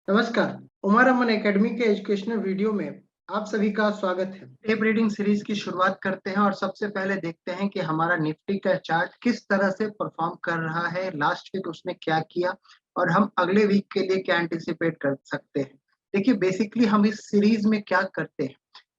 नमस्कार। उमर अमन एकेडमी के educational video में आप सभी का स्वागत है। टेप रीडिंग सीरीज की शुरुआत करते हैं और सबसे पहले देखते हैं कि हमारा निफ्टी का चार्ट किस तरह से परफॉर्म कर रहा है, लास्ट वीक उसने क्या किया और हम अगले वीक के लिए क्या एंटिसिपेट कर सकते हैं। देखिए, बेसिकली हम इस सीरीज में क्या करते हैं,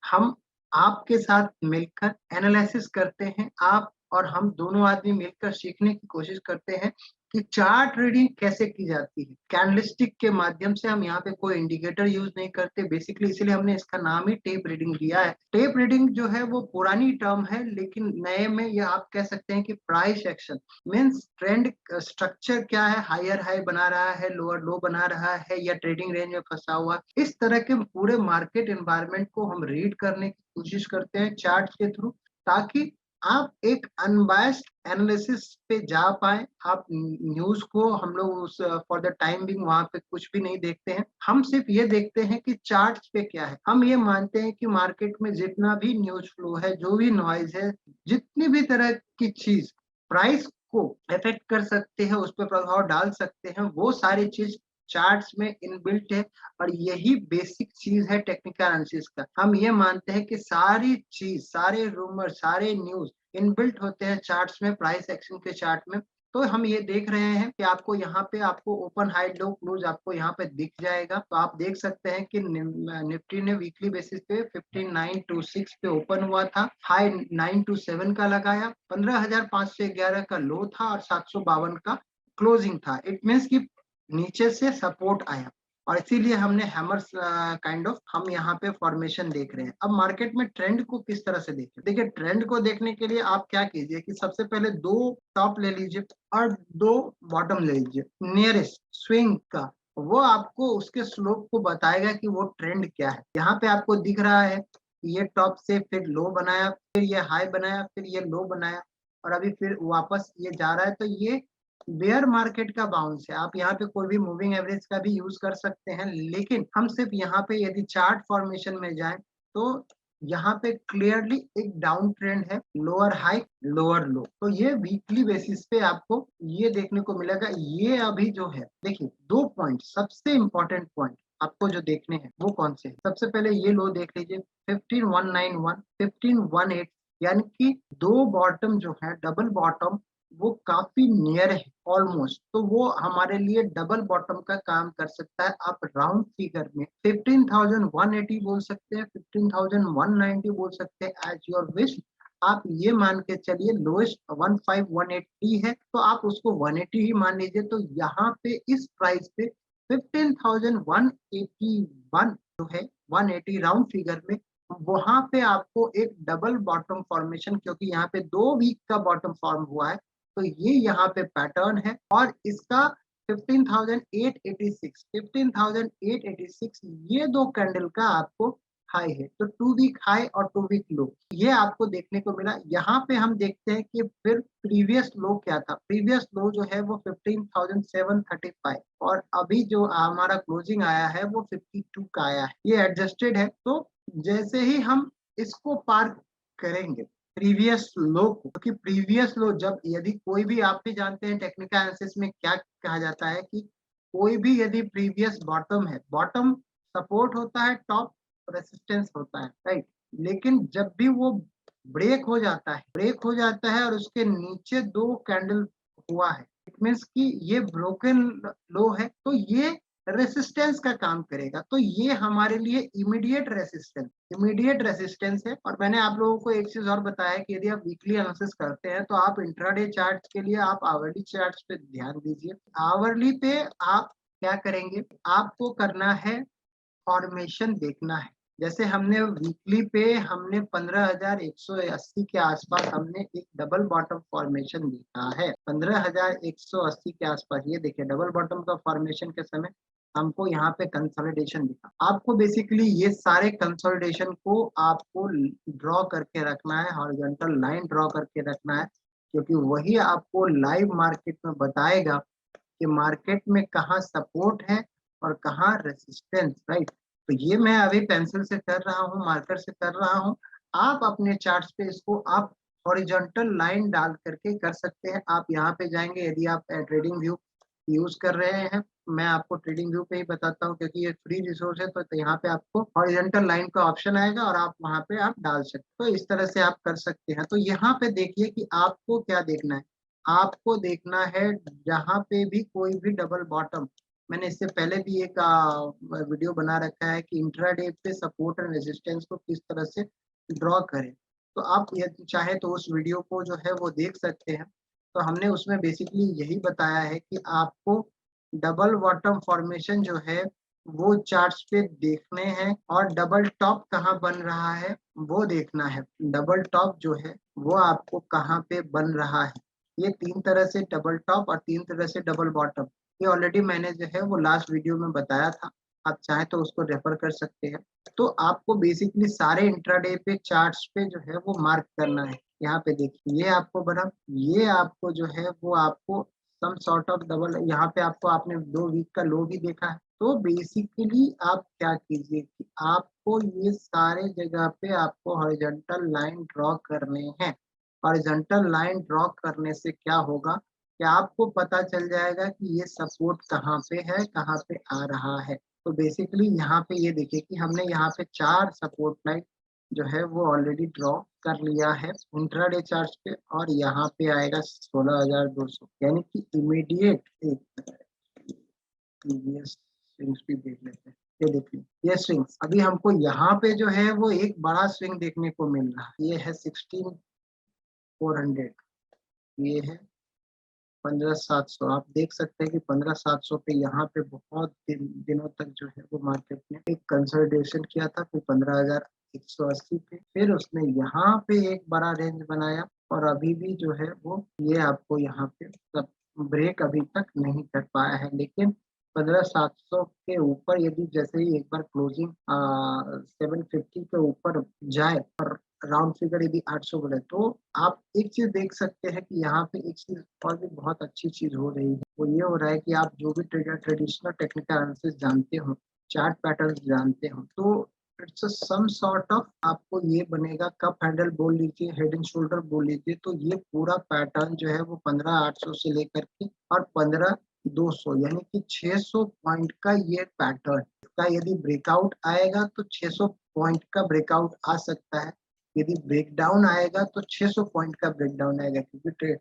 हम आपके साथ मिलकर एनालिसिस करते हैं। आप और हम दोनों आदमी मिलकर सीखने की कोशिश करते हैं कि चार्ट रीडिंग कैसे की जाती है। कैंडलस्टिक के माध्यम से हम यहाँ पे कोई इंडिकेटर यूज नहीं करते, बेसिकली इसलिए हमने इसका नाम ही टेप रीडिंग दिया है। टेप रीडिंग जो है वो पुरानी टर्म है, लेकिन नए में ये आप कह सकते हैं कि price action means trend structure क्या है, हायर हाई बना रहा है, लोअर लो बना रहा है या ट्रेडिंग रेंज में फंसा हुआ, इस तरह के पूरे मार्केट एनवायरनमेंट को हम रीड करने की कोशिश करते हैं चार्ट के थ्रू, ताकि आप एक अनबायस्ड एनालिसिस पे जा पाए। आप न्यूज को, हम लोग उस फॉर द टाइम बिंग वहां पे कुछ भी नहीं देखते हैं, हम सिर्फ ये देखते हैं कि चार्ट्स पे क्या है। हम ये मानते हैं कि मार्केट में जितना भी न्यूज फ्लो है, जो भी नॉइज है, जितनी भी तरह की चीज प्राइस को इफेक्ट कर सकते हैं, उस पर प्रभाव डाल सकते हैं, वो सारी चीज चार्ट्स में इनबिल्ट है। और यही बेसिक चीज है टेक्निकल एनालिसिस का। हम ये मानते हैं कि सारी चीज, सारे रूमर, सारे न्यूज इनबिल्ट होते हैं चार्ट्स में, प्राइस एक्शन के चार्ट में। तो हम ये देख रहे हैं कि आपको यहाँ पे आपको ओपन हाई लो क्लोज आपको यहाँ पे दिख जाएगा। तो आप देख सकते हैं कि निफ्टी ने वीकली बेसिस पे 15926 पे ओपन हुआ था, हाई 927 का लगाया, 15511 का लो था और 752 का क्लोजिंग था। इट मीन्स कि नीचे से सपोर्ट आया और इसीलिए हमने हैमर्स काइंड ऑफ हम यहाँ पे फॉर्मेशन देख रहे हैं। अब मार्केट में ट्रेंड को किस तरह से देखें, देखिए ट्रेंड को देखने के लिए आप क्या कीजिए कि सबसे पहले दो टॉप ले लीजिए और दो बॉटम ले लीजिए। नियरेस्ट स्विंग का वो आपको उसके स्लोप को बताएगा कि वो ट्रेंड क्या है। यहाँ पे आपको दिख रहा है ये टॉप से फिर लो बनाया, फिर ये हाई बनाया, फिर ये लो बनाया और अभी फिर वापस ये जा रहा है। तो ये बेयर मार्केट का बाउंस है। आप यहाँ पे कोई भी मूविंग एवरेज का भी यूज कर सकते हैं, लेकिन हम सिर्फ यहाँ पे यदि चार्ट फॉर्मेशन में जाएं तो यहाँ पे क्लियरली एक डाउन ट्रेंड है, लोअर हाई लोअर लो। तो ये वीकली बेसिस पे आपको ये देखने को मिलेगा। ये अभी जो है, देखिए दो पॉइंट सबसे इंपॉर्टेंट पॉइंट आपको जो देखने हैं वो कौन से हैं? सबसे पहले ये लो देख लीजिए 15191 1518, यानी कि दो बॉटम जो है, डबल बॉटम, वो काफी नियर है ऑलमोस्ट। तो वो हमारे लिए डबल बॉटम का काम कर सकता है। आप राउंड फिगर में 15,180 बोल सकते हैं, 15,190 बोल सकते हैं, एज योर विश। आप ये मान के चलिए लोएस्ट 15,180 है तो आप उसको 180 ही मान लीजिए। तो यहाँ पे इस प्राइस पे 15,181 जो है, 180 राउंड फिगर में, वहां पे आपको एक डबल बॉटम फॉर्मेशन, क्योंकि यहाँ पे 2 वीक का बॉटम फॉर्म हुआ है, तो ये यहाँ पे पैटर्न है और इसका 15,886 15,886 ये दो कैंडल का आपको हाई है। तो 2 वीक हाई और 2 वीक लो ये आपको देखने को मिला। यहाँ पे हम देखते हैं कि फिर प्रीवियस लो क्या था। प्रीवियस लो जो है वो 15,735 और अभी जो हमारा क्लोजिंग आया है वो 52 का आया है। ये एडजस्टेड है। तो जैसे ही हम इसको पार करेंगे प्रीवियस लो को, क्योंकि प्रीवियस लो जब, यदि कोई भी, आप भी जानते हैं टेक्निकल एनालिसिस में क्या कहा जाता है कि कोई भी यदि प्रीवियस बॉटम है, बॉटम सपोर्ट होता है, टॉप रेसिस्टेंस होता है, राइट। लेकिन जब भी वो ब्रेक हो जाता है और उसके नीचे दो कैंडल हुआ है, इट मीन्स कि ये ब्रोकन लो है, तो ये रेसिस्टेंस का काम करेगा। तो ये हमारे लिए इमीडिएट रेसिस्टेंस है। और मैंने आप लोगों को एक चीज और बताया कि यदि आप वीकली एनालिसिस करते हैं तो आप इंट्राडे चार्ट्स के लिए आप आवरली चार्ट्स पे ध्यान दीजिए। आवरली पे आप क्या करेंगे, आपको करना है फॉर्मेशन देखना है। जैसे हमने वीकली पे हमने 15,180 के आसपास हमने एक डबल बॉटम फॉर्मेशन देखा है। 15,180 के आसपास ये देखिए डबल बॉटम का फॉर्मेशन के समय हमको यहाँ पे कंसोलिडेशन दिखा। आपको बेसिकली ये सारे कंसोलिडेशन को आपको ड्रॉ करके रखना है, हॉरिजॉन्टल लाइन ड्रॉ करके रखना है, क्योंकि वही आपको लाइव मार्केट में बताएगा कि मार्केट में कहाँ सपोर्ट है और कहाँ रेसिस्टेंस, राइट। तो ये मैं अभी पेंसिल से कर रहा हूँ, मार्कर से कर रहा हूँ। आप अपने चार्ट्स पे इसको आप हॉरिजॉन्टल लाइन डाल करके कर सकते हैं। आप यहाँ पे जाएंगे, यदि आप ट्रेडिंग व्यू यूज कर रहे हैं मैं आपको ट्रेडिंग व्यू पे ही बताता हूँ क्योंकि ये फ्री रिसोर्स है, तो यहाँ पे आपको हॉरिजॉन्टल लाइन का ऑप्शन आएगा और आप वहाँ पे आप डाल सकते हो। तो इस तरह से आप कर सकते हैं। तो यहाँ पे देखिए कि आपको क्या देखना है। आपको देखना है जहाँ पे भी कोई भी डबल बॉटम, मैंने इससे पहले भी एक वीडियो बना रखा है कि इंट्राडे पे सपोर्ट एंड रेजिस्टेंस को किस तरह से ड्रॉ करें। तो आप यदि चाहे तो उस वीडियो को जो है वो देख सकते हैं। तो हमने उसमें बेसिकली यही बताया है कि आपको डबल बॉटम फॉर्मेशन जो है वो चार्ट्स पे देखने हैं और डबल टॉप कहाँ बन रहा है वो देखना है। डबल टॉप जो है वो आपको कहाँ पे बन रहा है। ये 3 तरह से डबल टॉप और 3 तरह से डबल बॉटम, ये ऑलरेडी मैंने जो है वो लास्ट वीडियो में बताया था। आप चाहें तो उसको रेफर कर सकते हैं। तो आपको बेसिकली सारे इंट्राडे पे चार्ट्स पे जो है वो मार्क करना है। यहाँ पे देखिए ये आपको बना, ये आपको जो है वो आपको सम सॉर्ट ऑफ डबल, यहाँ पे आपको आपने 2 वीक का लो भी देखा है। तो बेसिकली आप क्या कीजिए कि आपको ये सारे जगह पे आपको हॉरिजॉन्टल लाइन ड्रॉ करने हैं। हॉरिजॉन्टल लाइन ड्रॉ करने से क्या होगा कि आपको पता चल जाएगा कि ये सपोर्ट कहाँ पे है, कहाँ पे आ रहा है। तो बेसिकली यहाँ पे ये देखिए कि हमने यहाँ पे 4 सपोर्ट लाइन जो है वो ऑलरेडी ड्रॉ कर लिया है इंट्राडे चार्ट पे, और यहाँ पे आएगा 16,200, यानी कि इमीडिएट एक प्रीवियस स्विंग्स भी देख लेते हैं। ये देखिए ये स्विंग्स अभी हमको यहाँ पे जो है वो एक बड़ा स्विंग देखने को मिल रहा है। ये है 16,400, ये है 15,700। आप देख सकते हैं कि 15,700 पे यहाँ पे बहुत दिनों तक जो है वो मार्केट ने एक कंसोलिडेशन किया था। फिर 15,180 पे फिर उसने यहाँ पे एक बड़ा रेंज बनाया और अभी भी जो है वो ये आपको यहाँ पे सब ब्रेक अभी तक नहीं कर पाया है। लेकिन 15,700 के ऊपर यदि जैसे ही एक बार क्लोजिंग 750 के ऊपर जाए और राउंड फिगर यदि 800 बोले, तो आप एक चीज देख सकते हैं कि यहाँ पे एक चीज और भी बहुत अच्छी चीज हो रही है। वो ये हो रहा है कि आप जो भी ट्रेडिशनल टेक्निकल एनालिसिस जानते हो, चार्ट पैटर्न जानते हो, तो इट्स सम सॉर्ट ऑफ आपको ये बनेगा कप हैंडल बोल लीजिए, हेड एंड शोल्डर बोल लीजिए। तो ये पूरा पैटर्न जो है वो 15,800 से लेकर के और 15,200 यानी कि 600 पॉइंट का ये पैटर्न का यदि ब्रेकआउट आएगा तो 600 पॉइंट का ब्रेकआउट आ सकता है। यदि ब्रेकडाउन आएगा तो 600 पॉइंट का ब्रेकडाउन आएगा, क्योंकि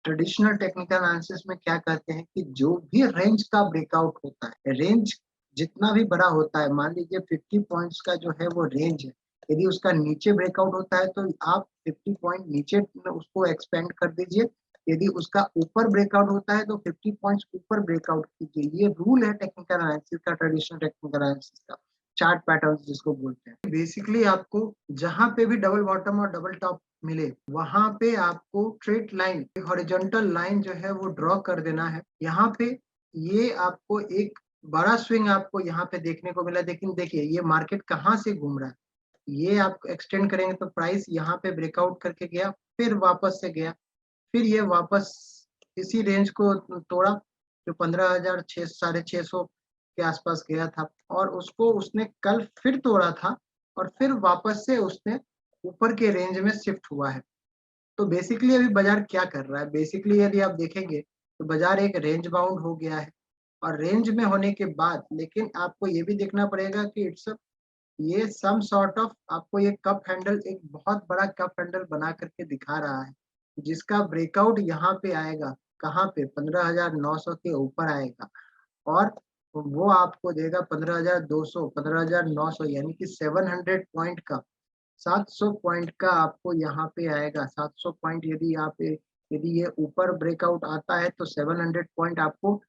ट्रेडिशनल टेक्निकल एनालिसिस में क्या कहते हैं कि जो भी रेंज का ब्रेकआउट होता है, रेंज जितना भी बड़ा होता है, मान लीजिए 50 पॉइंट्स का जो है वो रेंज है, यदि उसका नीचे ब्रेकआउट होता है तो आप 50 पॉइंट नीचे उसको एक्सपेंड कर दीजिए। यदि उसका ऊपर ब्रेकआउट होता है तो 50 पॉइंट्स ऊपर ब्रेकआउट कीजिए। ये रूल है टेक्निकल एनालिसिस का, ट्रेडिशनल टेक्निकल एनालिसिस का, चार्ट पैटर्न्स जिसको बोलते हैं। बेसिकली आपको जहां पे भी डबल बॉटम और डबल टॉप मिले वहां पे आपको स्ट्रेट लाइन, हॉरिजॉन्टल लाइन जो है वो ड्रॉ कर देना है। यहाँ पे ये आपको एक बड़ा स्विंग आपको यहाँ पे देखने को मिला, लेकिन देखिए ये मार्केट कहाँ से घूम रहा है। ये आप एक्सटेंड करेंगे तो प्राइस यहाँ पे ब्रेकआउट करके गया, फिर वापस से गया, फिर ये वापस इसी रेंज को तोड़ा जो 15,600 650 के आसपास गया था, और उसको उसने कल फिर तोड़ा था और फिर वापस से उसने ऊपर के रेंज में शिफ्ट हुआ है। तो बेसिकली अभी बाजार क्या कर रहा है, बेसिकली यदि आप देखेंगे तो बाजार एक रेंज बाउंड हो गया है, और रेंज में होने के बाद लेकिन आपको ये भी देखना पड़ेगा कि इट्स ये सम सॉर्ट ऑफ आपको ये कप हैंडल एक बहुत बड़ा कप हैंडल बना करके दिखा रहा है, जिसका ब्रेकआउट यहाँ पे आएगा, कहाँ पे 15,900 के ऊपर आएगा, और वो आपको देगा 15,200 15,900 यानी कि 700 पॉइंट का, 700 पॉइंट का आपको यहाँ पे आएगा। 700 पॉइंट यदि आप यदि ये ऊपर ब्रेकआउट आता है तो 700 पॉइंट आपको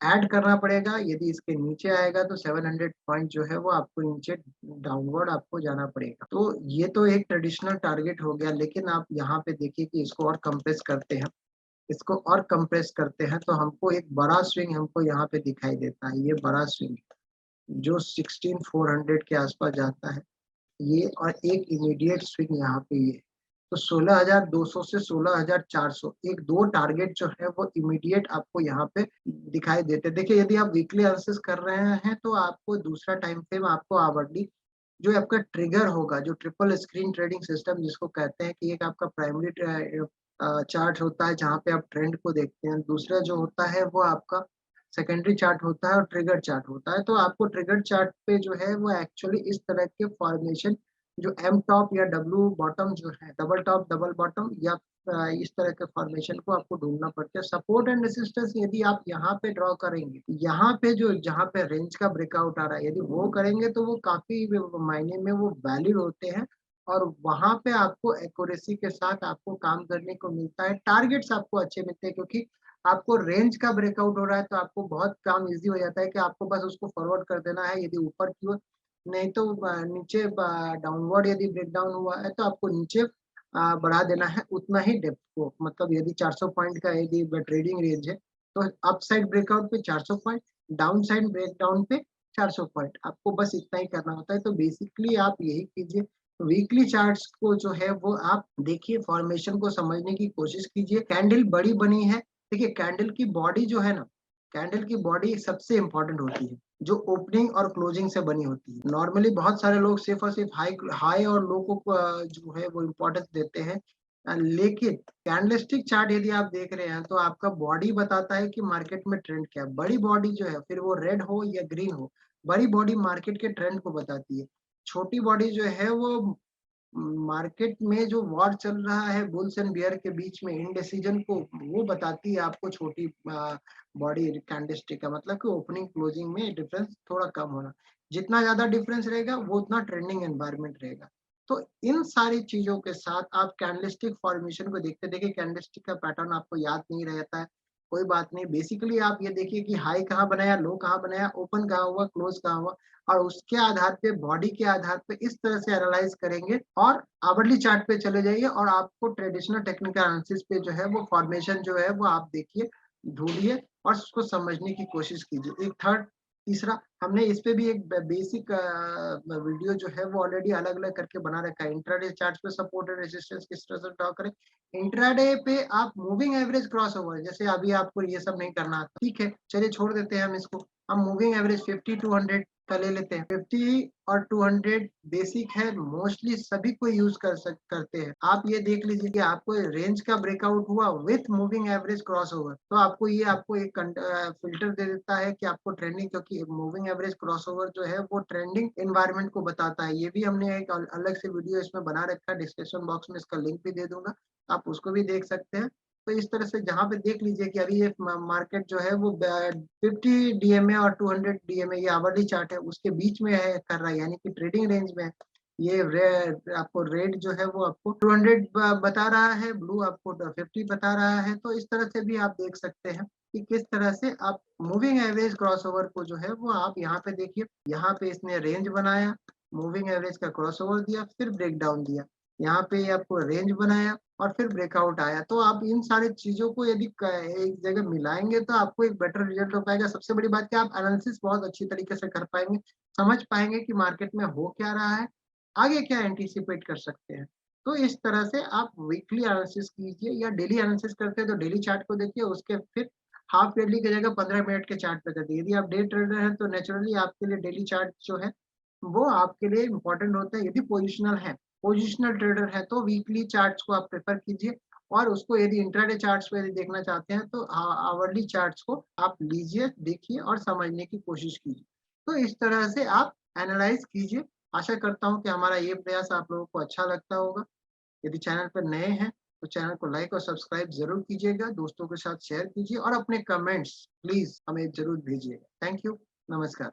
ऐड करना पड़ेगा। यदि इसके नीचे आएगा तो 700 पॉइंट जो है वो आपको नीचे डाउनवर्ड आपको जाना पड़ेगा। तो ये तो एक ट्रेडिशनल टारगेट हो गया, लेकिन आप यहाँ पे देखिए कि इसको और कंप्रेस करते हैं, इसको और कंप्रेस करते हैं तो हमको एक बड़ा स्विंग हमको यहाँ पे दिखाई देता है। ये बड़ा स्विंग जो 16,400 के आसपास जाता है ये, और एक इमीडिएट स्विंग यहाँ पे ये, तो 16,200 से 16,400 एक दो टारगेट जो है वो इमीडिएट आपको यहाँ पे दिखाई देते हैं। देखिए यदि आप वीकली एनालिसिस कर रहे हैं तो आपको दूसरा टाइम फ्रेम आपको आवरली जो आपका ट्रिगर होगा, जो ट्रिपल स्क्रीन ट्रेडिंग सिस्टम जिसको कहते हैं कि एक आपका प्राइमरी चार्ट होता है जहाँ पे आप ट्रेंड को देखते हैं, दूसरा जो होता है वो आपका सेकेंडरी चार्ट होता है और ट्रिगर चार्ट होता है। तो आपको ट्रिगर चार्ट पे जो है वो एक्चुअली इस तरह के फॉर्मेशन जो एम टॉप या डब्ल्यू बॉटम जो है, डबल टॉप डबल बॉटम या इस तरह के फॉर्मेशन को आपको ढूंढना पड़ता है। सपोर्ट एंड रेसिस्टेंस यदि आप यहाँ पे ड्रॉ करेंगे, यहाँ पे जो जहाँ पे रेंज का ब्रेकआउट आ रहा है, यदि वो करेंगे तो वो काफी मायने में वो वैलिड होते हैं और वहां पे आपको एक्यूरेसी के साथ आपको काम करने को मिलता है। टारगेट्स आपको अच्छे मिलते हैं क्योंकि आपको रेंज का ब्रेकआउट हो रहा है तो आपको बहुत काम ईज़ी हो जाता है कि आपको बस उसको फॉरवर्ड कर देना है यदि ऊपर की ओर, नहीं तो नीचे डाउनवर्ड यदि ब्रेकडाउन हुआ है तो आपको नीचे बढ़ा देना है उतना ही डेप्थ को। मतलब यदि 400 पॉइंट का यदि ट्रेडिंग रेंज है तो अप साइड ब्रेकआउट पे 400 पॉइंट, डाउन साइड ब्रेकडाउन पे 400 पॉइंट, आपको बस इतना ही करना होता है। तो बेसिकली आप यही कीजिए। वीकली चार्ट्स को जो है वो आप देखिए, फॉर्मेशन को समझने की कोशिश कीजिए। कैंडल बड़ी बनी है, देखिए कैंडल की बॉडी जो है ना, कैंडल की बॉडी सबसे इम्पोर्टेंट होती है जो ओपनिंग और क्लोजिंग से बनी होती है। नॉर्मली बहुत सारे लोग सिर्फ और सिर्फ हाई हाई और लो को जो है वो इम्पोर्टेंस देते हैं। लेकिन कैंडलस्टिक चार्ट यदि आप देख रहे हैं तो आपका बॉडी बताता है कि मार्केट में ट्रेंड क्या है। बड़ी बॉडी जो है, फिर वो रेड हो या ग्रीन हो, बड़ी बॉडी मार्केट के ट्रेंड को बताती है। छोटी बॉडी जो है वो मार्केट में जो वॉर चल रहा है बुल्स एंड बियर के बीच में, इनडिसीजन को वो बताती है आपको छोटी बॉडी कैंडलस्टिक का। मतलब कि ओपनिंग क्लोजिंग में डिफरेंस थोड़ा कम होना, जितना ज्यादा डिफरेंस रहेगा वो उतना ट्रेंडिंग एनवायरनमेंट रहेगा। तो इन सारी चीजों के साथ आप कैंडलस्टिक फॉर्मेशन को देखते, देखिए कैंडलस्टिक का पैटर्न आपको याद नहीं रहता है, कोई बात नहीं। बेसिकली आप ये देखिए कि हाई कहाँ बनाया, लो कहाँ बनाया, ओपन कहाँ हुआ, क्लोज कहाँ हुआ, और उसके आधार पे, बॉडी के आधार पे इस तरह से एनालाइज करेंगे और आवरली चार्ट पे चले जाइए और आपको ट्रेडिशनल टेक्निकल एनालिसिस पे जो है वो फॉर्मेशन जो है वो आप देखिए, ढूंढिए और उसको समझने की कोशिश कीजिए। एक थर्ड, तीसरा, हमने इस पे भी एक बेसिक वीडियो जो है वो ऑलरेडी अलग अलग करके बना रखा है। इंट्राडे चार्ट पे सपोर्ट और रेजिस्टेंस किस तरह से ड्रॉ करें। इंट्राडे पे आप मूविंग एवरेज क्रॉस ओवर, जैसे अभी आपको ये सब नहीं करना आता, ठीक है, चलिए छोड़ देते हैं हम इसको। हम मूविंग एवरेज 50 टू 100 का ले लेते हैं। 50 और 200 बेसिक है, मोस्टली सभी को यूज करते हैं। आप ये देख लीजिए कि आपको रेंज का ब्रेकआउट हुआ with moving average cross over, तो आपको ये आपको एक फिल्टर दे देता है कि आपको ट्रेंडिंग, क्योंकि मूविंग एवरेज क्रॉस ओवर जो है वो ट्रेंडिंग एनवायरनमेंट को बताता है। ये भी हमने एक अलग से वीडियो इसमें बना रखा है, डिस्क्रिप्शन बॉक्स में इसका लिंक भी दे दूंगा, आप उसको भी देख सकते हैं। तो इस तरह से जहाँ पे देख लीजिए कि अभी ये मार्केट जो है वो 50 डीएमए और 200 डीएमए, ये आवरली चार्ट है, उसके बीच में है, कर रहा है, यानी कि ट्रेडिंग रेंज में है। ये आपको रेड जो है वो आपको 200 बता रहा है, ब्लू आपको 50 बता रहा है। तो इस तरह से भी आप देख सकते हैं कि किस तरह से आप मूविंग एवरेज क्रॉसओवर को जो है वो आप यहाँ पे देखिए, यहाँ पे इसने रेंज बनाया, मूविंग एवरेज का क्रॉसओवर दिया, फिर ब्रेक डाउन दिया, यहाँ पे आपको रेंज बनाया और फिर ब्रेकआउट आया। तो आप इन सारी चीजों को यदि एक जगह मिलाएंगे तो आपको एक बेटर रिजल्ट हो पाएगा। सबसे बड़ी बात क्या, आप एनालिसिस बहुत अच्छी तरीके से कर पाएंगे, समझ पाएंगे कि मार्केट में हो क्या रहा है, आगे क्या एंटीसिपेट कर सकते हैं। तो इस तरह से आप वीकली एनालिसिस कीजिए या डेली एनालिसिस करते हैं तो डेली चार्ट को देखिए, उसके फिर हाफ ईयरली की जगह 15 मिनट के चार्ट पे कर दिए। यदि आप डे ट्रेडर हैं तो नेचुरली आपके लिए डेली चार्ट जो है वो आपके लिए इम्पोर्टेंट होता है। यदि पोजिशनल ट्रेडर है तो वीकली चार्ट्स को आप प्रेफर कीजिए, और उसको यदि इंट्राडे चार्ट्स पे यदि देखना चाहते हैं तो आवरली चार्ट्स को आप लीजिए, देखिए और समझने की कोशिश कीजिए। तो इस तरह से आप एनालाइज कीजिए। आशा करता हूँ कि हमारा ये प्रयास आप लोगों को अच्छा लगता होगा। यदि चैनल पर नए हैं तो चैनल को लाइक और सब्सक्राइब जरूर कीजिएगा, दोस्तों के साथ शेयर कीजिए और अपने कमेंट्स प्लीज हमें जरूर भेजिएगा। थैंक यू, नमस्कार।